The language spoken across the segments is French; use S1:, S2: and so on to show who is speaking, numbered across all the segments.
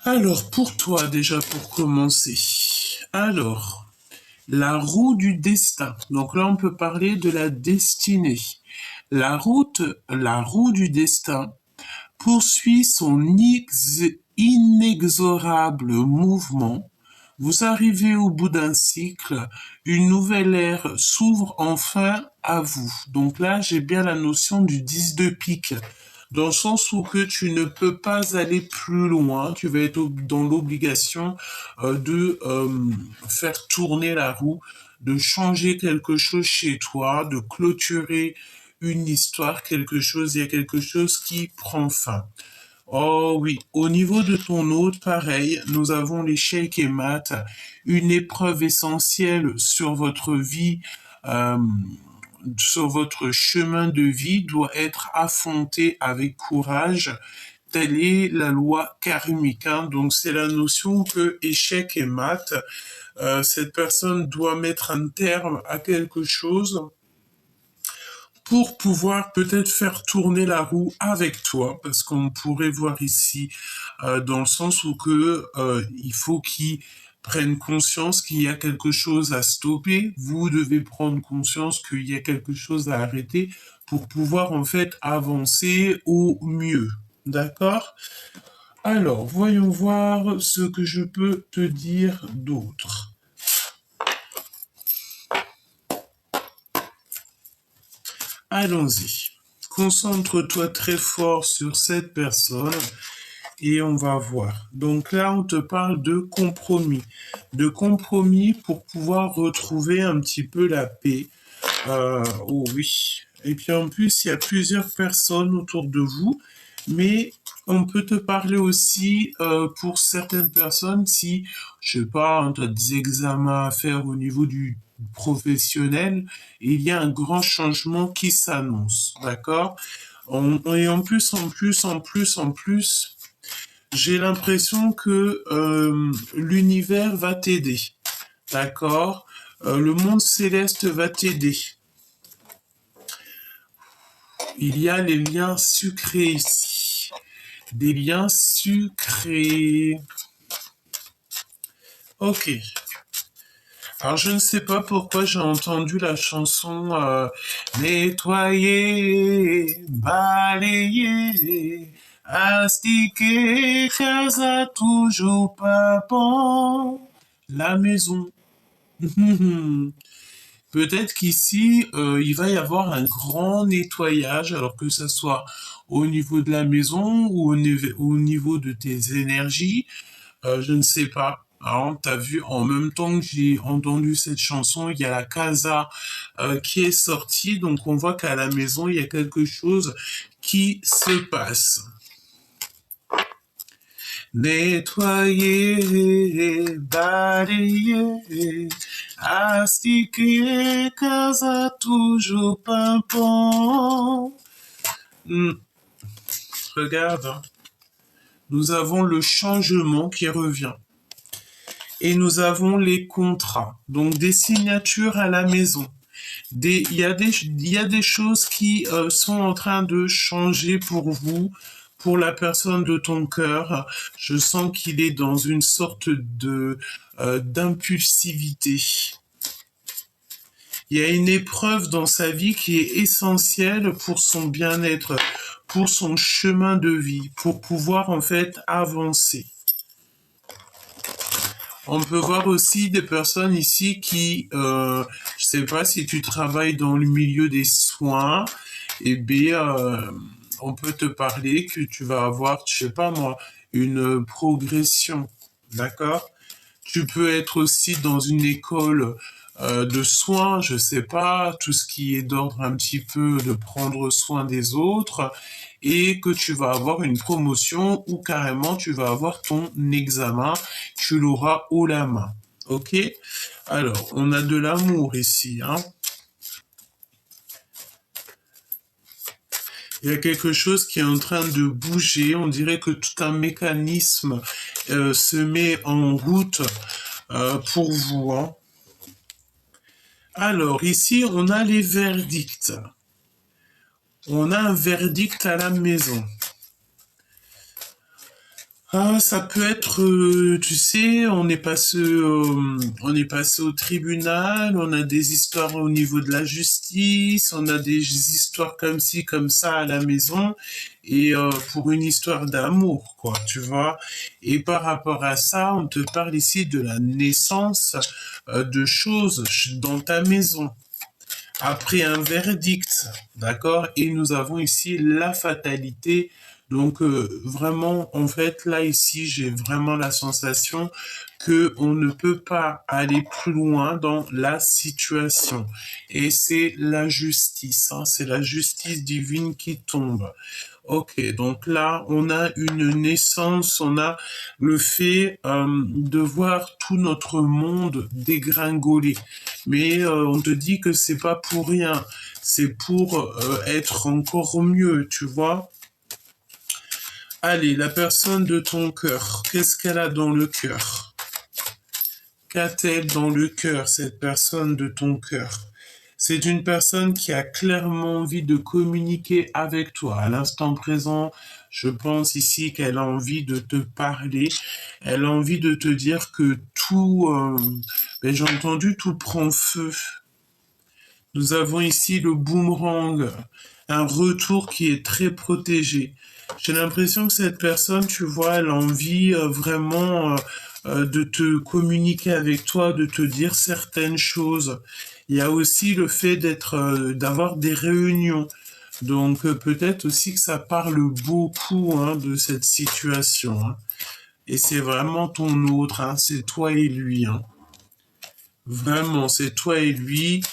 S1: Alors, pour toi, déjà, pour commencer. Alors, la roue du destin. Donc là, on peut parler de la destinée. La roue du destin poursuit son inexorable mouvement. Vous arrivez au bout d'un cycle, une nouvelle ère s'ouvre enfin à vous. Donc là, j'ai bien la notion du 10 de pique, dans le sens où que tu ne peux pas aller plus loin, tu vas être dans l'obligation de faire tourner la roue, de changer quelque chose chez toi, de clôturer une histoire, quelque chose, il y a quelque chose qui prend fin. Oh oui, au niveau de ton hôte, pareil, nous avons l'échec et maths, une épreuve essentielle sur votre vie, euh, sur votre chemin de vie doit être affrontée avec courage. Telle est la loi karmique, hein. Donc c'est la notion que échec et maths, cette personne doit mettre un terme à quelque chose pour pouvoir peut-être faire tourner la roue avec toi, parce qu'on pourrait voir ici dans le sens où que il faut qu'ils prennent conscience qu'il y a quelque chose à stopper. Vous devez prendre conscience qu'il y a quelque chose à arrêter pour pouvoir en fait avancer au mieux. D'accord? Alors, voyons voir ce que je peux te dire d'autre. Allons-y. Concentre-toi très fort sur cette personne et on va voir. Donc là, on te parle de compromis. De compromis pour pouvoir retrouver un petit peu la paix. Oh oui. Et puis en plus, il y a plusieurs personnes autour de vous, mais on peut te parler aussi pour certaines personnes si, je sais pas, tu as des examens à faire au niveau du professionnel, et il y a un grand changement qui s'annonce, d'accord? Et en plus, j'ai l'impression que l'univers va t'aider, d'accord? Le monde céleste va t'aider. Il y a les liens sucrés ici. Des liens sucrés. Ok. Alors je ne sais pas pourquoi j'ai entendu la chanson nettoyer, balayer, astiquer, casa toujours pas bon. La maison. Peut-être qu'ici, il va y avoir un grand nettoyage, alors que ce soit au niveau de la maison ou au niveau de tes énergies, je ne sais pas. Alors, t'as vu, en même temps que j'ai entendu cette chanson, il y a la casa qui est sortie, donc on voit qu'à la maison, il y a quelque chose qui se passe. Nettoyer, balayer, astiquer, casa toujours pimpant. Regarde, hein. Nous avons le changement qui revient. Et nous avons les contrats, donc des signatures à la maison. Il y a des choses qui sont en train de changer pour vous, pour la personne de ton cœur. Je sens qu'il est dans une sorte de d'impulsivité. Il y a une épreuve dans sa vie qui est essentielle pour son bien-être, pour son chemin de vie, pour pouvoir en fait avancer. On peut voir aussi des personnes ici qui, je sais pas si tu travailles dans le milieu des soins, et bien, on peut te parler que tu vas avoir, je sais pas moi, une progression, d'accord? Tu peux être aussi dans une école de soins, je sais pas, tout ce qui est d'ordre un petit peu de prendre soin des autres, et que tu vas avoir une promotion ou carrément tu vas avoir ton examen, tu l'auras haut la main. Ok? Alors, on a de l'amour ici, hein. Il y a quelque chose qui est en train de bouger. On dirait que tout un mécanisme se met en route pour vous, hein. Alors, ici, on a les verdicts. On a un verdict à la maison. Ah, ça peut être, tu sais, on est passé au tribunal, on a des histoires au niveau de la justice, on a des histoires comme ci, comme ça à la maison, et pour une histoire d'amour, quoi, tu vois. Et par rapport à ça, on te parle ici de la naissance de choses dans ta maison après un verdict, d'accord? Et nous avons ici la fatalité. Donc vraiment, en fait, là ici, j'ai vraiment la sensation que on ne peut pas aller plus loin dans la situation. Et c'est la justice, hein, c'est la justice divine qui tombe. Ok, donc là, on a une naissance, on a le fait de voir tout notre monde dégringoler. Mais on te dit que c'est pas pour rien, c'est pour être encore mieux, tu vois. Allez, la personne de ton cœur, qu'est-ce qu'elle a dans le cœur? Qu'a-t-elle dans le cœur, cette personne de ton cœur? C'est une personne qui a clairement envie de communiquer avec toi. À l'instant présent, je pense ici qu'elle a envie de te parler. Elle a envie de te dire que tout, ben, j'ai entendu, tout prend feu. Nous avons ici le boomerang, un retour qui est très protégé. J'ai l'impression que cette personne, tu vois, elle a envie vraiment de te communiquer avec toi, de te dire certaines choses. Il y a aussi le fait d'avoir des réunions. Donc peut-être aussi que ça parle beaucoup hein, de cette situation. Hein. Et c'est vraiment ton autre, hein, c'est toi et lui. Hein. Vraiment, c'est toi et lui.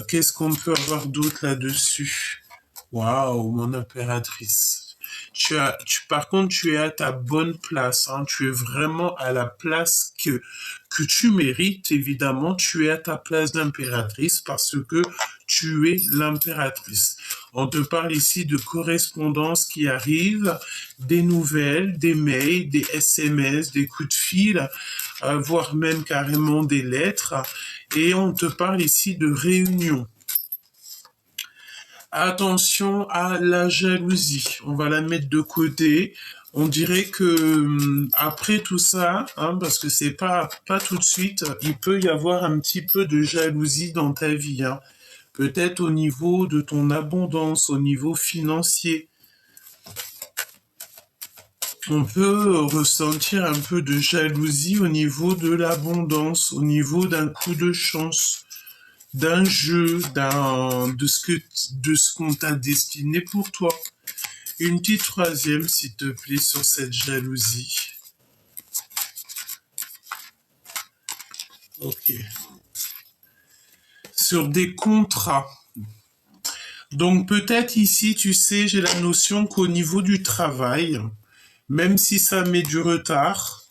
S1: Qu'est-ce qu'on peut avoir d'autre là-dessus? Waouh, mon impératrice. Par contre, tu es à ta bonne place. Hein. Tu es vraiment à la place que tu mérites. Évidemment, tu es à ta place d'impératrice parce que tu es l'impératrice. On te parle ici de correspondance qui arrive, des nouvelles, des mails, des SMS, des coups de fil, voire même carrément des lettres. Et on te parle ici de réunion. Attention à la jalousie. On va la mettre de côté. On dirait que après tout ça, hein, parce que c'est pas tout de suite, il peut y avoir un petit peu de jalousie dans ta vie. Hein. Peut-être au niveau de ton abondance, au niveau financier. On peut ressentir un peu de jalousie au niveau de l'abondance, au niveau d'un coup de chance, d'un jeu, de ce qu'on t'a destiné pour toi. Une petite troisième, s'il te plaît, sur cette jalousie. Ok. Sur des contrats. Donc peut-être ici, tu sais, j'ai la notion qu'au niveau du travail, même si ça met du retard,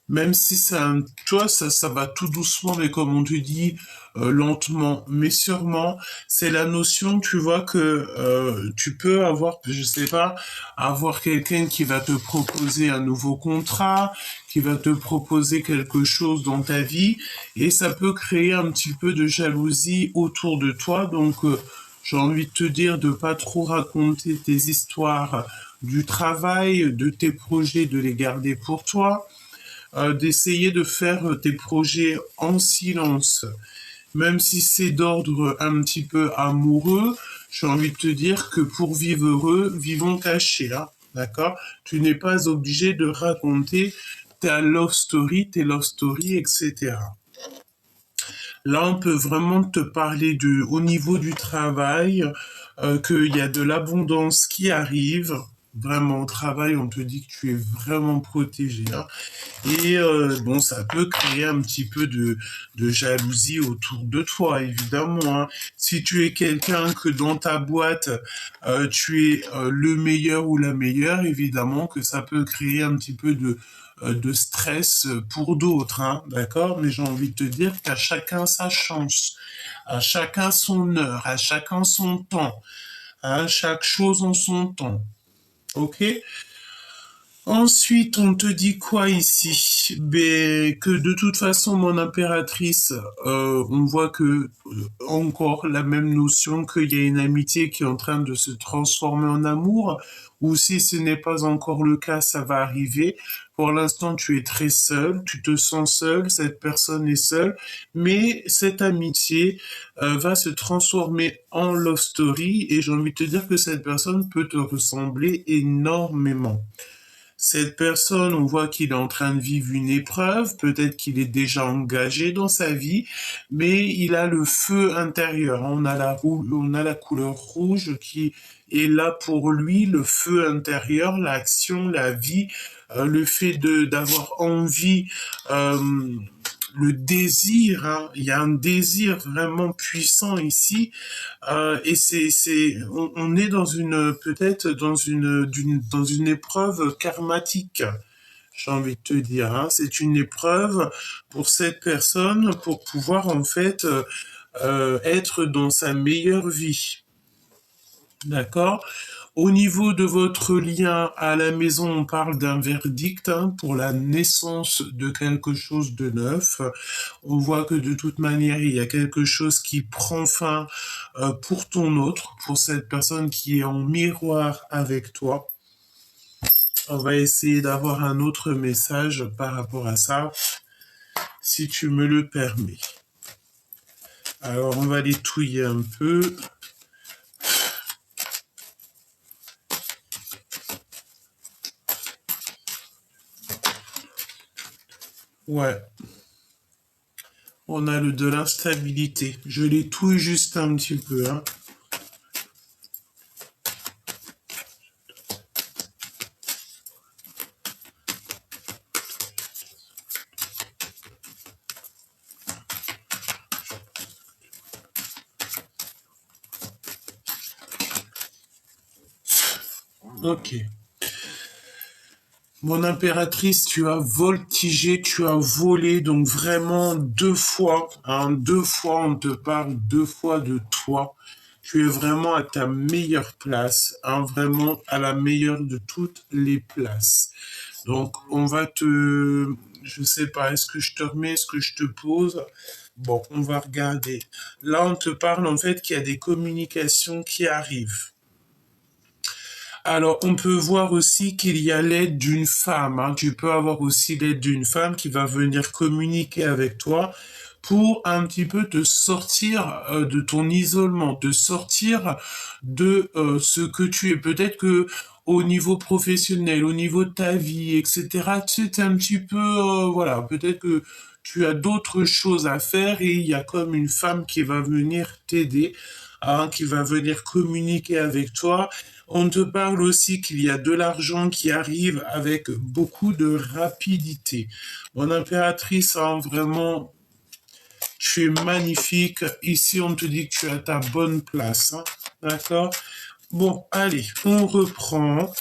S1: même si ça, toi, ça va tout doucement, mais comme on te dit, lentement, mais sûrement, c'est la notion, tu vois, que tu peux avoir, je sais pas, avoir quelqu'un qui va te proposer un nouveau contrat, qui va te proposer quelque chose dans ta vie, et ça peut créer un petit peu de jalousie autour de toi, donc j'ai envie de te dire de pas trop raconter tes histoires du travail, de tes projets, de les garder pour toi, d'essayer de faire tes projets en silence. Même si c'est d'ordre un petit peu amoureux, j'ai envie de te dire que pour vivre heureux, vivons cachés, hein, d'accord? Tu n'es pas obligé de raconter tes love story, etc. Là, on peut vraiment te parler au niveau du travail, qu'il y a de l'abondance qui arrive. Vraiment, au travail, on te dit que tu es vraiment protégé. Hein. Et bon, ça peut créer un petit peu de jalousie autour de toi, évidemment. Hein. Si tu es quelqu'un que dans ta boîte, tu es le meilleur ou la meilleure, évidemment que ça peut créer un petit peu de stress pour d'autres, hein, d'accord? Mais j'ai envie de te dire qu'à chacun sa chance, à chacun son heure, à chacun son temps, à chaque chose en son temps. Ok? Ensuite, on te dit quoi ici? mais que de toute façon, mon impératrice, on voit que encore la même notion qu'il y a une amitié qui est en train de se transformer en amour, ou si ce n'est pas encore le cas, ça va arriver. Pour l'instant, tu es très seul, tu te sens seul, cette personne est seule, mais cette amitié va se transformer en love story et j'ai envie de te dire que cette personne peut te ressembler énormément. Cette personne, on voit qu'il est en train de vivre une épreuve, peut-être qu'il est déjà engagé dans sa vie, mais il a le feu intérieur. On a la couleur rouge qui est là pour lui, le feu intérieur, l'action, la vie, le fait de d'avoir envie, euh, le désir. Hein. Il y a un désir vraiment puissant ici et on est dans une, peut-être dans une épreuve karmatique. J'ai envie de te dire, hein. C'est une épreuve pour cette personne pour pouvoir en fait être dans sa meilleure vie. D'accord? Au niveau de votre lien à la maison, on parle d'un verdict hein, pour la naissance de quelque chose de neuf. On voit que de toute manière, il y a quelque chose qui prend fin pour ton autre, pour cette personne qui est en miroir avec toi. On va essayer d'avoir un autre message par rapport à ça, si tu me le permets. Alors, on va les touiller un peu. Ouais. On a le de l'instabilité. Je les touille juste un petit peu. Hein. Ok. Mon impératrice, tu as voltigé, tu as volé, donc vraiment deux fois, hein, deux fois on te parle, deux fois de toi. Tu es vraiment à ta meilleure place, hein, vraiment à la meilleure de toutes les places. Donc on va te, je sais pas, est-ce que je te remets, est-ce que je te pose? Bon, on va regarder. Là, on te parle en fait qu'il y a des communications qui arrivent. Alors, on peut voir aussi qu'il y a l'aide d'une femme. Hein. Tu peux avoir aussi l'aide d'une femme qui va venir communiquer avec toi pour un petit peu te sortir de ton isolement, te sortir de ce que tu es. Peut-être que au niveau professionnel, au niveau de ta vie, etc., c'est un petit peu, voilà, peut-être que tu as d'autres choses à faire et il y a comme une femme qui va venir t'aider, hein, qui va venir communiquer avec toi. On te parle aussi qu'il y a de l'argent qui arrive avec beaucoup de rapidité. Mon impératrice, hein, vraiment, tu es magnifique. Ici, on te dit que tu es à ta bonne place. Hein. D'accord? Bon, allez, on reprend.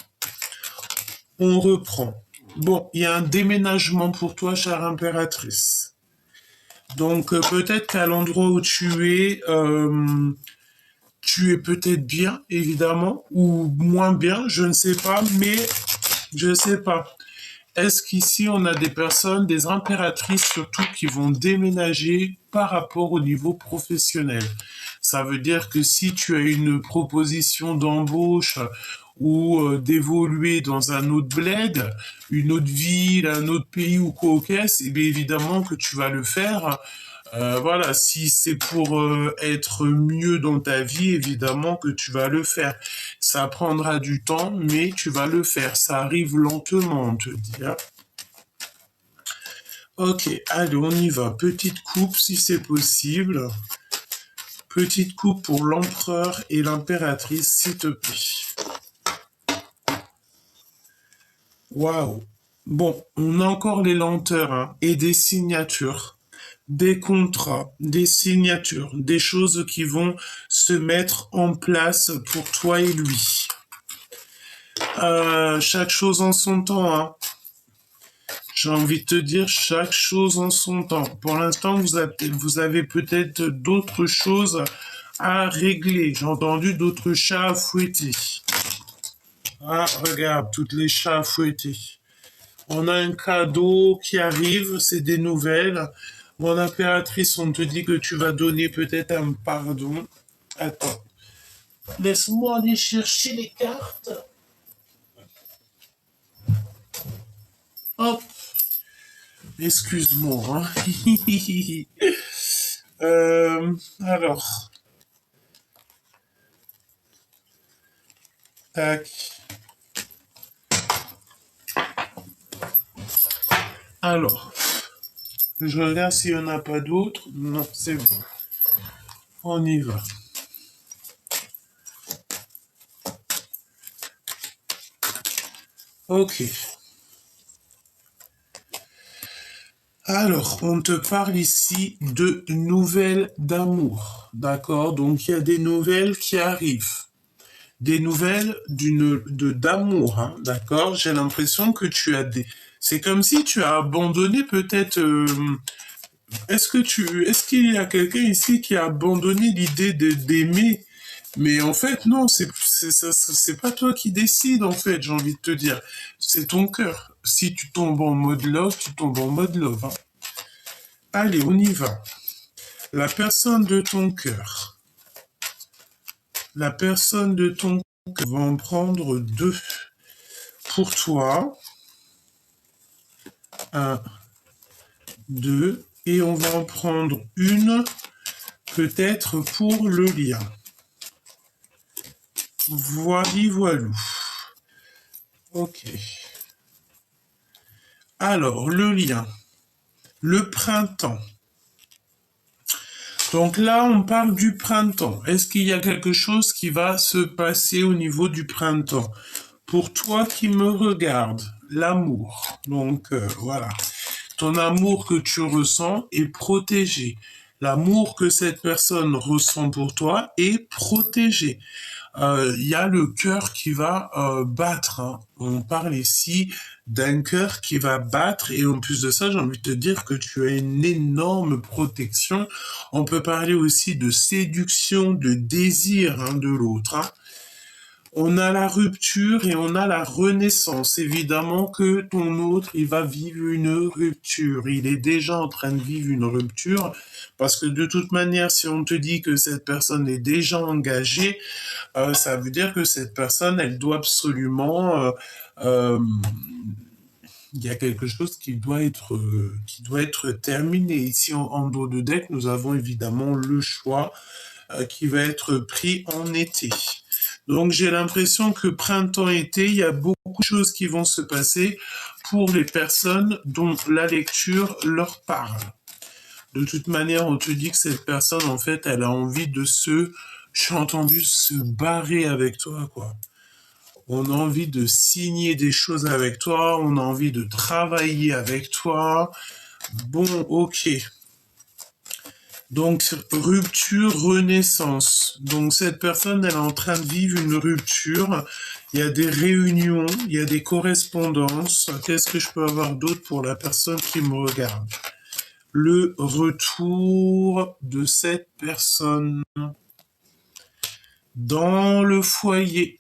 S1: On reprend. Bon, il y a un déménagement pour toi, chère impératrice. Donc, peut-être qu'à l'endroit où tu es peut-être bien, évidemment, ou moins bien, je ne sais pas, mais je ne sais pas. Est-ce qu'ici, on a des personnes, des impératrices surtout, qui vont déménager par rapport au niveau professionnel? Ça veut dire que si tu as une proposition d'embauche ou d'évoluer dans un autre bled, une autre ville, un autre pays ou quoi au caisse, eh bien évidemment que tu vas le faire. Voilà, si c'est pour être mieux dans ta vie, évidemment que tu vas le faire. Ça prendra du temps, mais tu vas le faire. Ça arrive lentement, on te dit. Hein. Ok, allez, on y va. Petite coupe, si c'est possible. Petite coupe pour l'empereur et l'impératrice, s'il te plaît. Waouh. Bon, on a encore les lenteurs hein, et des signatures, des contrats, des signatures, des choses qui vont se mettre en place pour toi et lui. Chaque chose en son temps. Hein. J'ai envie de te dire chaque chose en son temps. Pour l'instant, vous avez peut-être d'autres choses à régler. J'ai entendu d'autres chats à fouetter. Ah, regarde, toutes les chats à fouetter. On a un cadeau qui arrive, c'est des nouvelles. Mon impératrice, on te dit que tu vas donner peut-être un pardon. Attends, laisse-moi aller chercher les cartes. Hop, excuse-moi, hein. Alors, tac. Alors, je regarde s'il n'y en a pas d'autres. Non, c'est bon. On y va. Ok. Alors, on te parle ici de nouvelles d'amour. D'accord? Donc, il y a des nouvelles qui arrivent. Des nouvelles d'amour, hein, d'accord? J'ai l'impression que tu as des... C'est comme si tu as abandonné peut-être... est-ce qu'il y a quelqu'un ici qui a abandonné l'idée d'aimer? Mais en fait, non, c'est pas toi qui décides, en fait, j'ai envie de te dire. C'est ton cœur. Si tu tombes en mode love, tu tombes en mode love, hein. Allez, on y va. La personne de ton cœur. La personne de ton cœur va en prendre deux. Pour toi, un, deux, et on va en prendre une, peut-être pour le lien. Voili voilou. Ok. Alors, le lien. Le printemps. Donc là, on parle du printemps. Est-ce qu'il y a quelque chose qui va se passer au niveau du printemps? Pour toi qui me regardes, l'amour. Donc voilà. Ton amour que tu ressens est protégé. L'amour que cette personne ressent pour toi est protégé. Il y a le cœur qui va battre, hein. On parle ici d'un cœur qui va battre et en plus de ça, j'ai envie de te dire que tu as une énorme protection. On peut parler aussi de séduction, de désir, hein, de l'autre, hein. On a la rupture et on a la renaissance. Évidemment que ton autre, il va vivre une rupture. Il est déjà en train de vivre une rupture parce que de toute manière, si on te dit que cette personne est déjà engagée, ça veut dire que cette personne, elle doit absolument... euh, il y a quelque chose qui doit être terminé. Ici, en dos de deck, nous avons évidemment le choix qui va être pris en été. Donc j'ai l'impression que printemps-été, il y a beaucoup de choses qui vont se passer pour les personnes dont la lecture leur parle. De toute manière, on te dit que cette personne, en fait, elle a envie de j'ai entendu se barrer avec toi, quoi. On a envie de signer des choses avec toi, on a envie de travailler avec toi. Bon, ok. Donc, rupture, renaissance. Donc, cette personne, elle est en train de vivre une rupture. Il y a des réunions, il y a des correspondances. Qu'est-ce que je peux avoir d'autre pour la personne qui me regarde? Le retour de cette personne dans le foyer,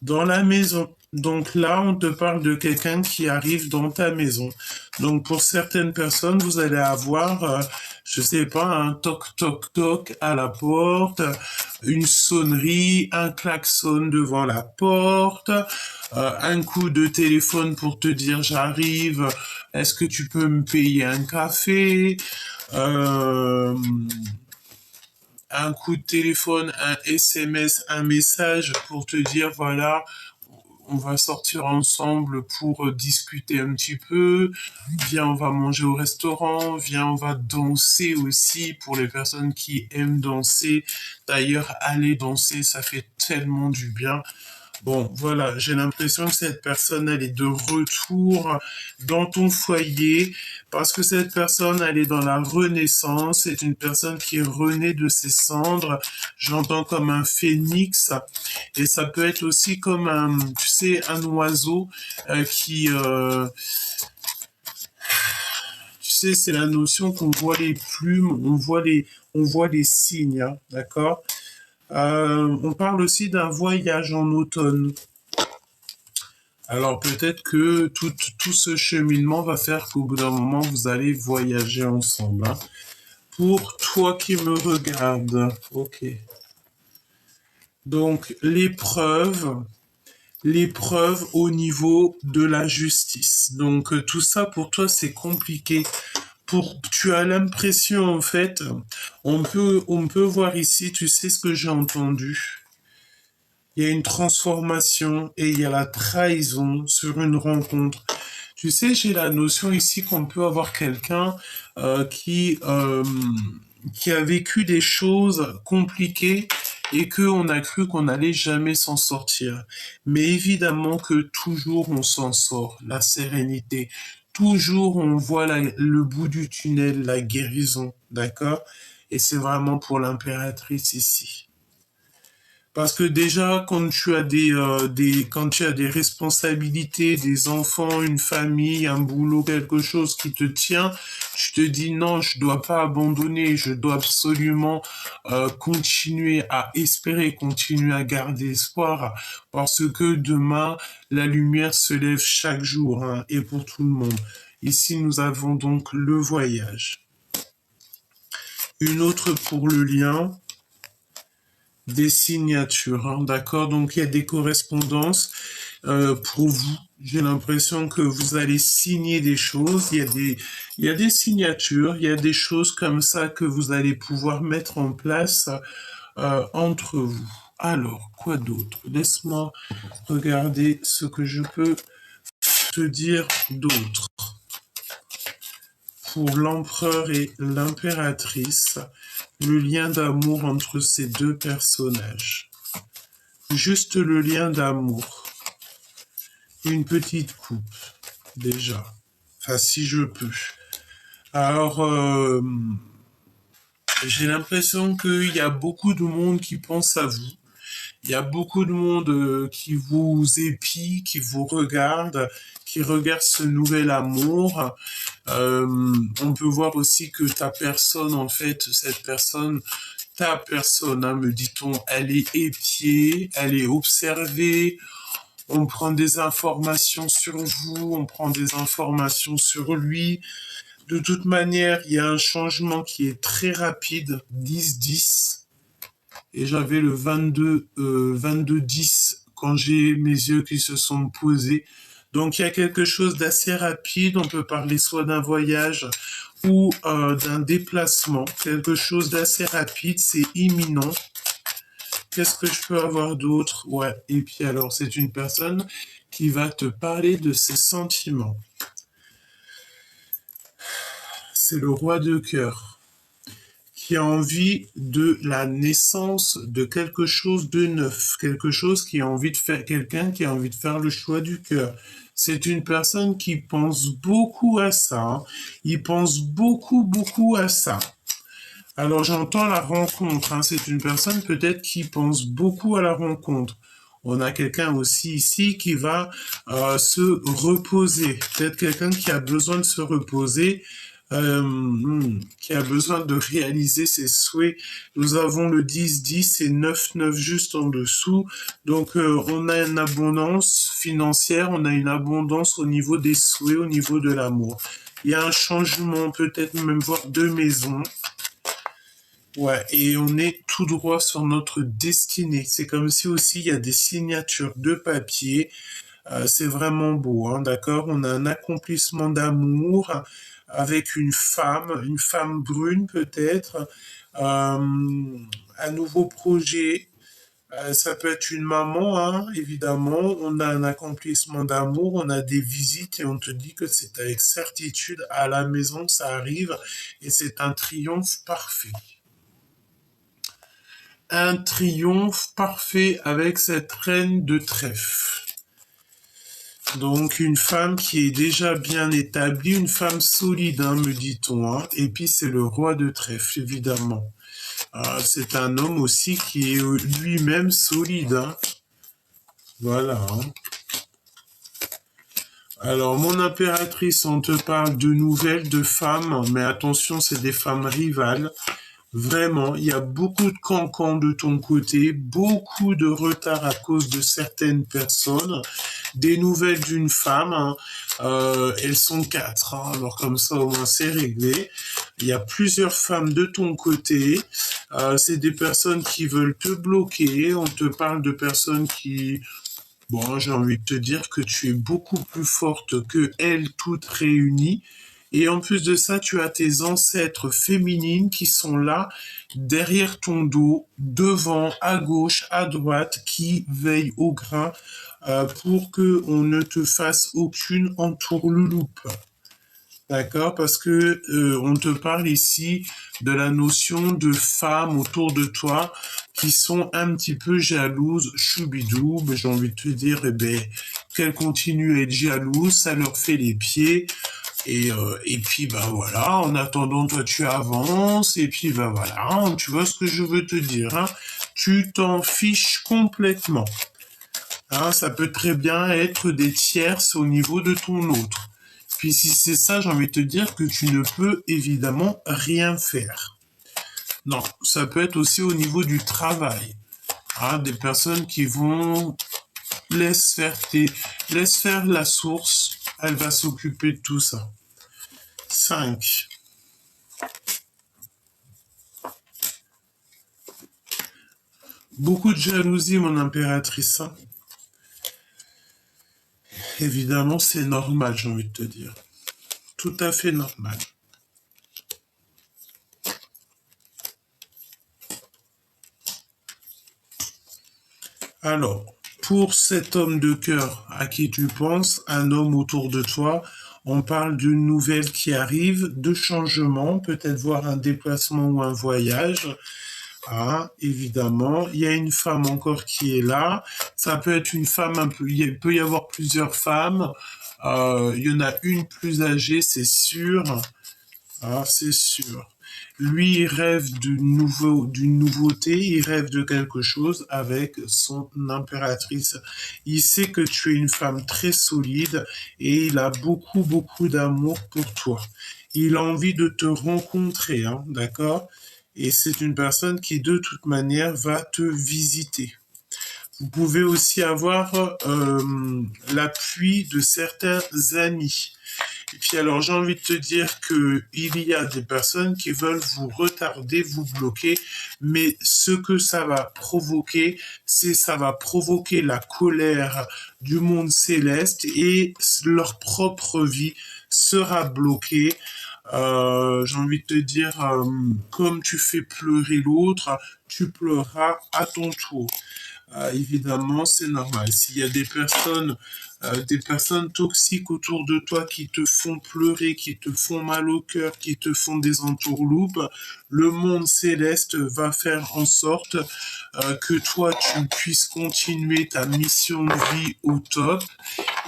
S1: dans la maison. Donc là, on te parle de quelqu'un qui arrive dans ta maison. Donc pour certaines personnes, vous allez avoir, je sais pas, un toc toc toc à la porte, une sonnerie, un klaxon devant la porte, un coup de téléphone pour te dire j'arrive, est-ce que tu peux me payer un café, un coup de téléphone, un SMS, un message pour te dire voilà, on va sortir ensemble pour discuter un petit peu. Viens, on va manger au restaurant. Viens, on va danser aussi pour les personnes qui aiment danser. D'ailleurs, aller danser, ça fait tellement du bien. Bon, voilà, j'ai l'impression que cette personne, elle est de retour dans ton foyer parce que cette personne, elle est dans la renaissance. C'est une personne qui renaît de ses cendres. J'entends comme un phénix et ça peut être aussi comme un, tu sais, un oiseau tu sais, c'est la notion qu'on voit les plumes, on voit les signes, hein, d'accord? On parle aussi d'un voyage en automne. Alors peut-être que tout ce cheminement va faire qu'au bout d'un moment, vous allez voyager ensemble, hein. Pour toi qui me regarde, ok. Donc l'épreuve au niveau de la justice. Donc tout ça pour toi c'est compliqué. Tu as l'impression en fait, on peut voir ici, tu sais ce que j'ai entendu. Il y a une transformation et il y a la trahison sur une rencontre. Tu sais, j'ai la notion ici qu'on peut avoir quelqu'un euh, qui euh, qui a vécu des choses compliquées et qu'on a cru qu'on n'allait jamais s'en sortir. Mais évidemment que toujours on s'en sort, la sérénité. Toujours on voit le bout du tunnel, la guérison, d'accord? Et c'est vraiment pour l'impératrice ici. Parce que déjà, quand tu as quand tu as des responsabilités, des enfants, une famille, un boulot, quelque chose qui te tient, tu te dis non, je dois pas abandonner, je dois absolument continuer à espérer, continuer à garder espoir, parce que demain, la lumière se lève chaque jour, hein, et pour tout le monde. Ici, nous avons donc le voyage. Une autre pour le lien. Des signatures, hein, d'accord? Donc il y a des correspondances pour vous. J'ai l'impression que vous allez signer des choses. Il y a des signatures, il y a des choses comme ça que vous allez pouvoir mettre en place entre vous. Alors, quoi d'autre? Laisse-moi regarder ce que je peux te dire d'autre. Pour l'empereur et l'impératrice, le lien d'amour entre ces deux personnages. Juste le lien d'amour. Une petite coupe, déjà. Enfin, si je peux. Alors, j'ai l'impression qu'il y a beaucoup de monde qui pense à vous. Il y a beaucoup de monde qui vous épie, qui vous regarde, qui regarde ce nouvel amour. On peut voir aussi que ta personne, en fait, ta personne, hein, me dit-on, elle est épiée, elle est observée. On prend des informations sur vous, on prend des informations sur lui. De toute manière, il y a un changement qui est très rapide, 10-10. Et j'avais le 22-10 quand j'ai mes yeux qui se sont posés. Donc il y a quelque chose d'assez rapide. On peut parler soit d'un voyage ou d'un déplacement. Quelque chose d'assez rapide, c'est imminent. Qu'est-ce que je peux avoir d'autre? Ouais, et puis alors, c'est une personne qui va te parler de ses sentiments. C'est le roi de cœur qui a envie de la naissance de quelque chose de neuf, quelque chose qui a envie de faire, quelqu'un qui a envie de faire le choix du cœur. C'est une personne qui pense beaucoup à ça, hein. Il pense beaucoup, beaucoup à ça. Alors j'entends la rencontre, hein. C'est une personne peut-être qui pense beaucoup à la rencontre. On a quelqu'un aussi ici qui va se reposer. Peut-être quelqu'un qui a besoin de se reposer, qui a besoin de réaliser ses souhaits. Nous avons le 10-10 et 9-9 juste en dessous. Donc on a une abondance financière, on a une abondance au niveau des souhaits, au niveau de l'amour. Il y a un changement, peut-être même voir de maison. Ouais, et on est tout droit sur notre destinée. C'est comme si aussi il y a des signatures de papier. C'est vraiment beau, hein, d'accord? On a un accomplissement d'amour avec une femme brune peut-être, un nouveau projet. Ça peut être une maman, hein, évidemment. On a un accomplissement d'amour, on a des visites et on te dit que c'est avec certitude à la maison que ça arrive et c'est un triomphe parfait. Un triomphe parfait avec cette reine de trèfle. Donc une femme qui est déjà bien établie, une femme solide, hein, me dit-on, hein. Et puis c'est le roi de trèfle, évidemment. C'est un homme aussi qui est lui-même solide, hein. Voilà, hein. Alors, mon impératrice, on te parle de nouvelles, de femmes, mais attention, c'est des femmes rivales. Vraiment, il y a beaucoup de cancans de ton côté, beaucoup de retard à cause de certaines personnes. des nouvelles d'une femme, hein. Elles sont 4, hein. Alors comme ça au moins c'est réglé. Il y a plusieurs femmes de ton côté. C'est des personnes qui veulent te bloquer. On te parle de personnes qui... Bon, j'ai envie de te dire que tu es beaucoup plus forte que elles toutes réunies. Et en plus de ça, tu as tes ancêtres féminines qui sont là, derrière ton dos, devant, à gauche, à droite, qui veillent au grain pour que on ne te fasse aucune entourloupe. D'accord, parce que on te parle ici de la notion de femmes autour de toi qui sont un petit peu jalouses, choubidou, mais j'ai envie de te dire, eh ben, qu'elles continuent à être jalouses, ça leur fait les pieds, et puis ben voilà, en attendant toi tu avances, et puis ben voilà, tu vois ce que je veux te dire, hein, tu t'en fiches complètement. Hein, ça peut très bien être des tierces au niveau de ton autre. Puis si c'est ça, j'ai envie de te dire que tu ne peux évidemment rien faire. Non, ça peut être aussi au niveau du travail. Hein, des personnes qui vont laisse faire la source, elle va s'occuper de tout ça. 5. Beaucoup de jalousie, mon impératrice, hein. Évidemment, c'est normal, j'ai envie de te dire. Tout à fait normal. Alors, pour cet homme de cœur à qui tu penses, un homme autour de toi, on parle d'une nouvelle qui arrive, de changement, peut-être voir un déplacement ou un voyage. Ah, évidemment, il y a une femme encore qui est là. Ça peut être une femme un peu, il peut y avoir plusieurs femmes. Il y en a une plus âgée, c'est sûr. Ah, c'est sûr. Lui, il rêve d'une nouveauté, il rêve de quelque chose avec son impératrice. Il sait que tu es une femme très solide et il a beaucoup, beaucoup d'amour pour toi. Il a envie de te rencontrer, hein, d'accord? Et c'est une personne qui, de toute manière, va te visiter. Vous pouvez aussi avoir l'appui de certains amis. Et puis alors j'ai envie de te dire que il y a des personnes qui veulent vous retarder, vous bloquer, mais ce que ça va provoquer, c'est ça va provoquer la colère du monde céleste et leur propre vie sera bloquée. J'ai envie de te dire, comme tu fais pleurer l'autre, tu pleureras à ton tour. Évidemment, c'est normal. S'il y a des personnes toxiques autour de toi qui te font pleurer, qui te font mal au cœur, qui te font des entourloupes, le monde céleste va faire en sorte que toi, tu puisses continuer ta mission de vie au top.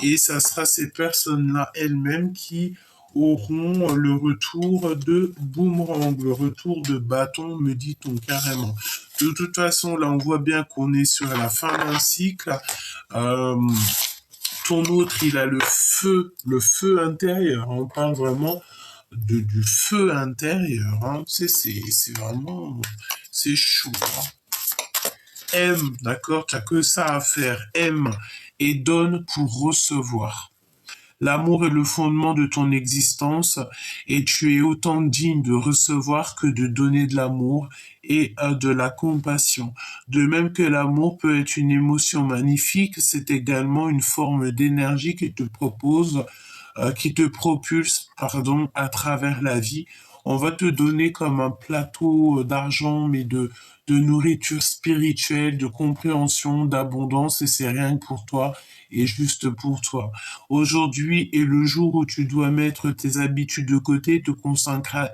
S1: Et ça sera ces personnes-là elles-mêmes qui auront le retour de boomerang, le retour de bâton, me dit-on carrément. De toute façon, là, on voit bien qu'on est sur la fin d'un cycle. Euh, Ton autre, il a le feu intérieur. On parle vraiment du feu intérieur. Hein. C'est vraiment, c'est chaud. Hein. Aime, d'accord, t'as que ça à faire. Aime et donne pour recevoir. L'amour est le fondement de ton existence et tu es autant digne de recevoir que de donner de l'amour et de la compassion. De même que l'amour peut être une émotion magnifique, c'est également une forme d'énergie qui te propulse, pardon, à travers la vie. On va te donner comme un plateau d'argent, mais de nourriture spirituelle, de compréhension, d'abondance, et c'est rien que pour toi et juste pour toi. Aujourd'hui est le jour où tu dois mettre tes habitudes de côté, consacrer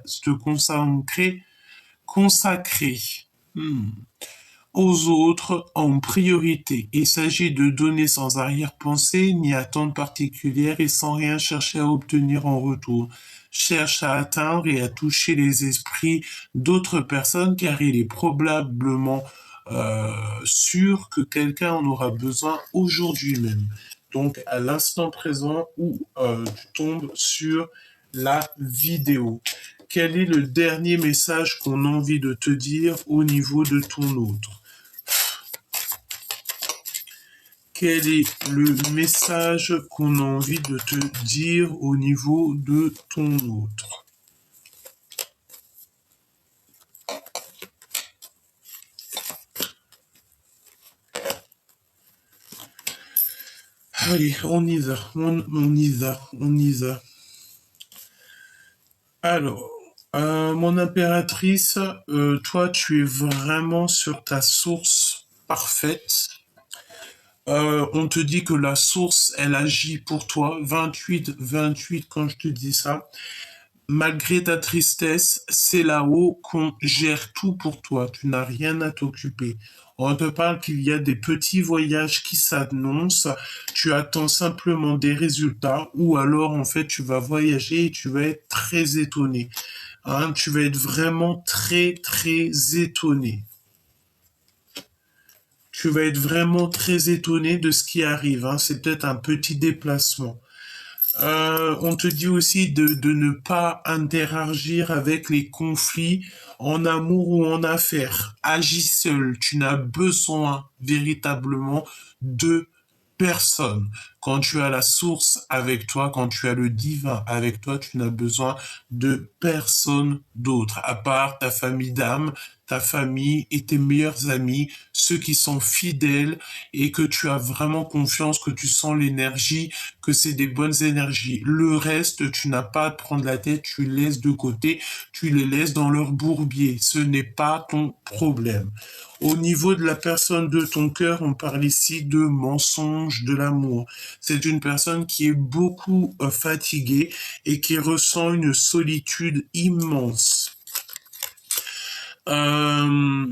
S1: aux autres en priorité. Il s'agit de donner sans arrière-pensée ni attente particulière et sans rien chercher à obtenir en retour. Cherche à atteindre et à toucher les esprits d'autres personnes car il est probablement sûr que quelqu'un en aura besoin aujourd'hui même. Donc à l'instant présent où tu tombes sur la vidéo. Quel est le dernier message qu'on a envie de te dire au niveau de ton autre? quel est le message qu'on a envie de te dire au niveau de ton autre? Allez, on y va, on y va, on y va. Alors, mon impératrice, toi, tu es vraiment sur ta source parfaite. On te dit que la source, elle agit pour toi. 28, 28, quand je te dis ça. Malgré ta tristesse, c'est là-haut qu'on gère tout pour toi. Tu n'as rien à t'occuper. On te parle qu'il y a des petits voyages qui s'annoncent. Tu attends simplement des résultats ou alors, en fait, tu vas voyager et tu vas être très étonné. Hein, tu vas être vraiment très, très étonné. Tu vas être vraiment très étonné de ce qui arrive. Hein. C'est peut-être un petit déplacement. On te dit aussi de ne pas interagir avec les conflits en amour ou en affaires. Agis seul. Tu n'as besoin véritablement de personne. Quand tu as la source avec toi, quand tu as le divin avec toi, tu n'as besoin de personne d'autre, à part ta famille d'âme, ta famille et tes meilleurs amis, ceux qui sont fidèles et que tu as vraiment confiance, que tu sens l'énergie, que c'est des bonnes énergies. Le reste, tu n'as pas à te prendre la tête, tu laisses de côté, tu les laisses dans leur bourbier. Ce n'est pas ton problème. Au niveau de la personne de ton cœur, on parle ici de mensonge de l'amour. C'est une personne qui est beaucoup fatiguée et qui ressent une solitude immense. Euh,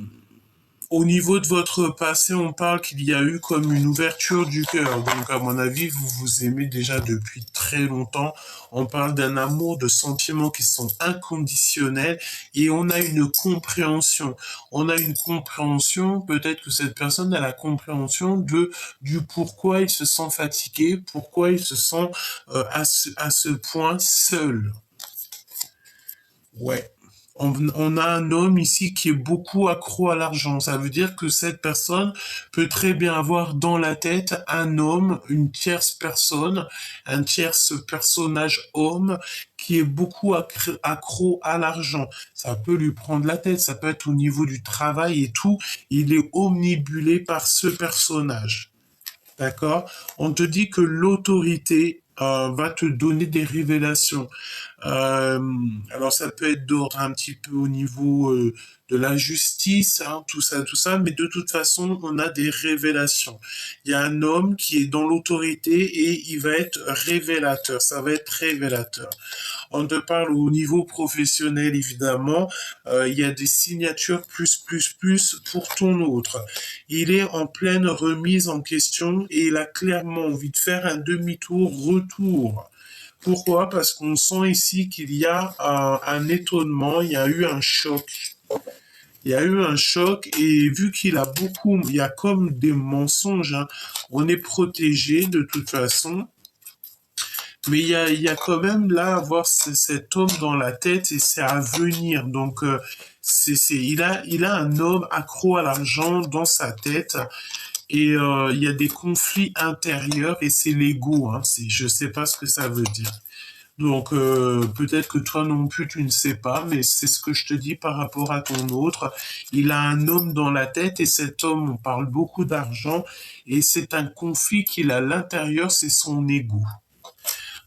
S1: Au niveau de votre passé, on parle qu'il y a eu comme une ouverture du cœur. Donc, à mon avis, vous vous aimez déjà depuis très longtemps. On parle d'un amour, de sentiments qui sont inconditionnels et on a une compréhension. On a une compréhension, peut-être que cette personne a la compréhension du pourquoi il se sent fatigué, pourquoi il se sent à ce point seul. Ouais. On a un homme ici qui est beaucoup accro à l'argent. Ça veut dire que cette personne peut très bien avoir dans la tête un homme, une tierce personne, un tierce personnage homme qui est beaucoup accro à l'argent. Ça peut lui prendre la tête, ça peut être au niveau du travail et tout. Il est omnibulé par ce personnage. D'accord? On te dit que l'autorité va te donner des révélations. Euh, alors ça peut être d'ordre un petit peu au niveau de la justice, hein, tout ça, mais de toute façon, on a des révélations. Il y a un homme qui est dans l'autorité et il va être révélateur, ça va être révélateur. On te parle au niveau professionnel, évidemment, il y a des signatures plus pour ton autre. Il est en pleine remise en question et il a clairement envie de faire un demi-tour, retour. Pourquoi? Parce qu'on sent ici qu'il y a un étonnement, il y a eu un choc. Il y a eu un choc et vu qu'il a beaucoup, il y a comme des mensonges, hein, on est protégé de toute façon. Mais il y a quand même là avoir cet homme dans la tête et c'est à venir. Donc il a un homme accro à l'argent dans sa tête et il y a des conflits intérieurs et c'est l'ego. Hein, je sais pas ce que ça veut dire. Donc peut-être que toi non plus tu ne sais pas, mais c'est ce que je te dis par rapport à ton autre. Il a un homme dans la tête et cet homme, on parle beaucoup d'argent et c'est un conflit qu'il a à l'intérieur, c'est son ego.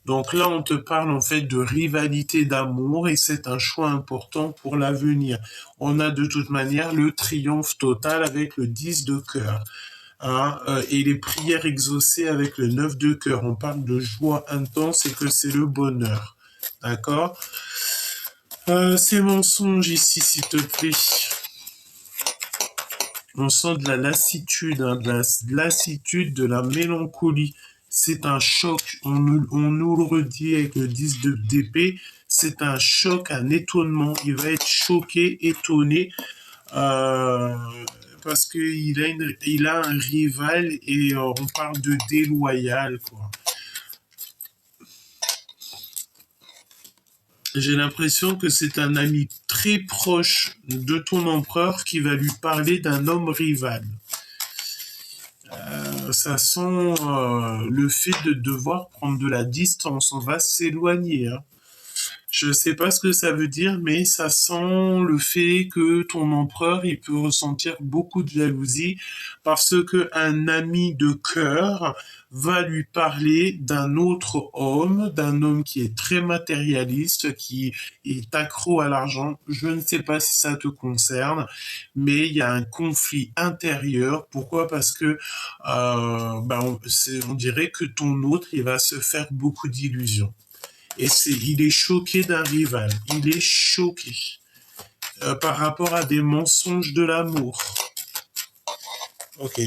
S1: Donc là, on te parle en fait de rivalité d'amour et c'est un choix important pour l'avenir. On a de toute manière le triomphe total avec le 10 de cœur. Hein, et les prières exaucées avec le 9 de cœur. On parle de joie intense et que c'est le bonheur. D'accord? Ces mensonges ici, s'il te plaît. On sent de la lassitude, hein, de la lassitude, de la mélancolie. C'est un choc. On nous le redit avec le 10 d'épée. C'est un choc, un étonnement. Il va être choqué, étonné. Euh, Parce il a un rival et on parle de déloyal, quoi. J'ai l'impression que c'est un ami très proche de ton empereur qui va lui parler d'un homme rival. Ça sent le fait de devoir prendre de la distance. On va s'éloigner, hein. Je sais pas ce que ça veut dire, mais ça sent le fait que ton empereur, il peut ressentir beaucoup de jalousie parce que un ami de cœur va lui parler d'un homme qui est très matérialiste, qui est accro à l'argent. Je ne sais pas si ça te concerne, mais il y a un conflit intérieur. Pourquoi? Parce que on dirait que ton autre, il va se faire beaucoup d'illusions. Il est choqué d'un rival. Il est choqué par rapport à des mensonges de l'amour. Ok,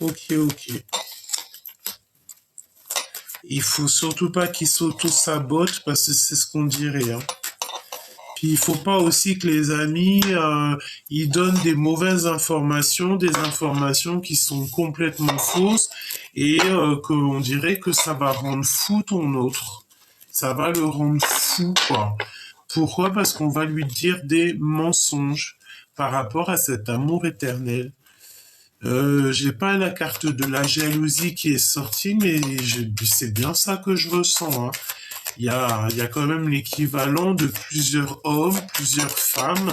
S1: ok. Il faut surtout pas qu'il s'auto-sabote parce que c'est ce qu'on dirait, hein. Puis il faut pas aussi que les amis ils donnent des mauvaises informations, des informations qui sont complètement fausses et qu'on dirait que ça va rendre fou ton autre. Ça va le rendre fou, quoi. Pourquoi? Parce qu'on va lui dire des mensonges par rapport à cet amour éternel. J'ai pas la carte de la jalousie qui est sortie, mais c'est bien ça que je ressens, hein. Il y a quand même l'équivalent de plusieurs hommes, plusieurs femmes,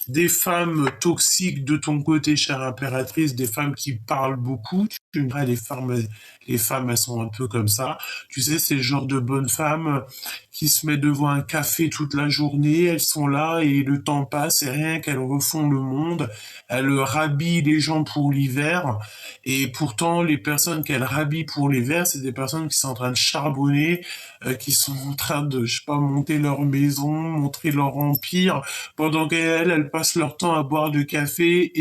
S1: des femmes toxiques de ton côté, chère impératrice, des femmes qui parlent beaucoup. Tu me diras, les femmes, elles sont un peu comme ça. Tu sais, c'est le genre de bonnes femmes qui se mettent devant un café toute la journée, elles sont là et le temps passe et rien qu'elles refont le monde. Elles rhabillent les gens pour l'hiver et pourtant, les personnes qu'elles rhabillent pour l'hiver, c'est des personnes qui sont en train de charbonner, qui sont en train de, je sais pas, monter leur maison, montrer leur empire, pendant qu'elles passent leur temps à boire du café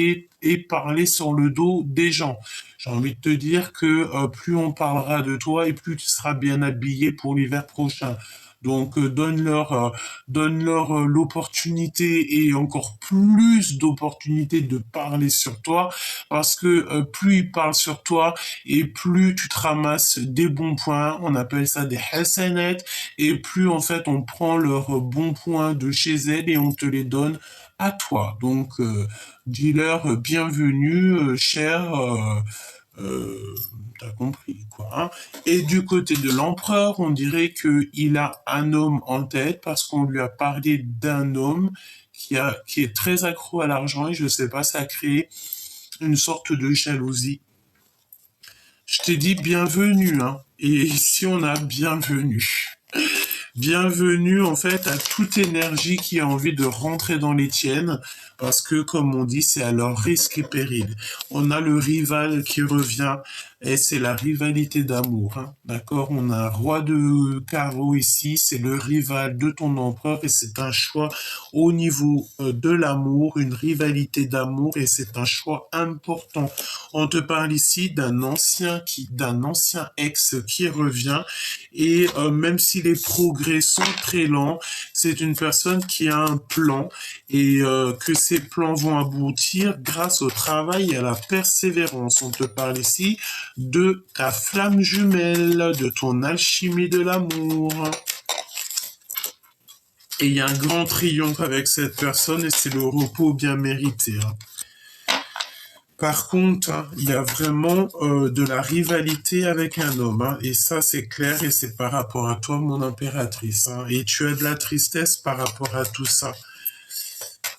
S1: et parler sur le dos des gens. J'ai envie de te dire que plus on parlera de toi et plus tu seras bien habillé pour l'hiver prochain. Donc donne-leur l'opportunité et encore plus d'opportunités de parler sur toi parce que plus ils parlent sur toi et plus tu te ramasses des bons points, on appelle ça des hasanat, et plus en fait on prend leurs bons points de chez elles et on te les donne à toi. Donc dis-leur bienvenue, cher. T'as compris, quoi, hein. Et du côté de l'empereur, on dirait qu'il a un homme en tête parce qu'on lui a parlé d'un homme qui est très accro à l'argent et je sais pas, ça a créé une sorte de jalousie. Je t'ai dit bienvenue, hein. Et ici, on a bienvenue. Bienvenue en fait à toute énergie qui a envie de rentrer dans les tiennes, parce que comme on dit, c'est à leur risque et péril. On a le rival qui revient, et c'est la rivalité d'amour, hein. D'accord? On a un roi de carreau ici, c'est le rival de ton empereur, et c'est un choix au niveau de l'amour, une rivalité d'amour, et c'est un choix important. On te parle ici d'un ancien ex qui revient, et même si les progrès sont très lents, c'est une personne qui a un plan et que ces plans vont aboutir grâce au travail et à la persévérance. On te parle ici de ta flamme jumelle, de ton alchimie de l'amour. Et il y a un grand triomphe avec cette personne et c'est le repos bien mérité, hein. Par contre, hein, il y a vraiment de la rivalité avec un homme, hein, et ça c'est clair et c'est par rapport à toi, mon impératrice, hein, et tu as de la tristesse par rapport à tout ça.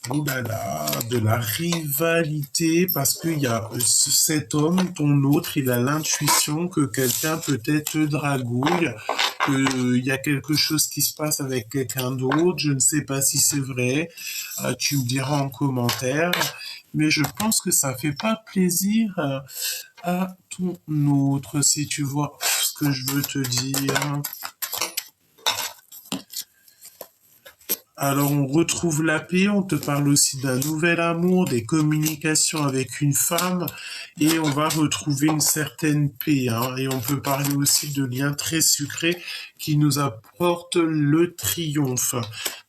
S1: Oh là là, de la rivalité parce qu'il y a cet homme, ton autre, il a l'intuition que quelqu'un peut-être te dragouille, qu'il y a quelque chose qui se passe avec quelqu'un d'autre. Je ne sais pas si c'est vrai. Tu me diras en commentaire. Mais je pense que ça fait pas plaisir à ton autre, si tu vois ce que je veux te dire. Alors on retrouve la paix, on te parle aussi d'un nouvel amour, des communications avec une femme, et on va retrouver une certaine paix, hein, et on peut parler aussi de liens très sucrés qui nous apportent le triomphe.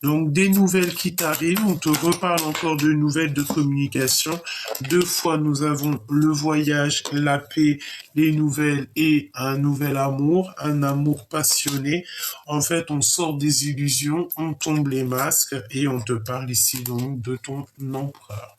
S1: Donc des nouvelles qui t'arrivent, on te reparle encore de nouvelles de communication. Deux fois nous avons le voyage, la paix, les nouvelles et un nouvel amour, un amour passionné. En fait, on sort des illusions, on tombe les masques et on te parle ici donc de ton empereur.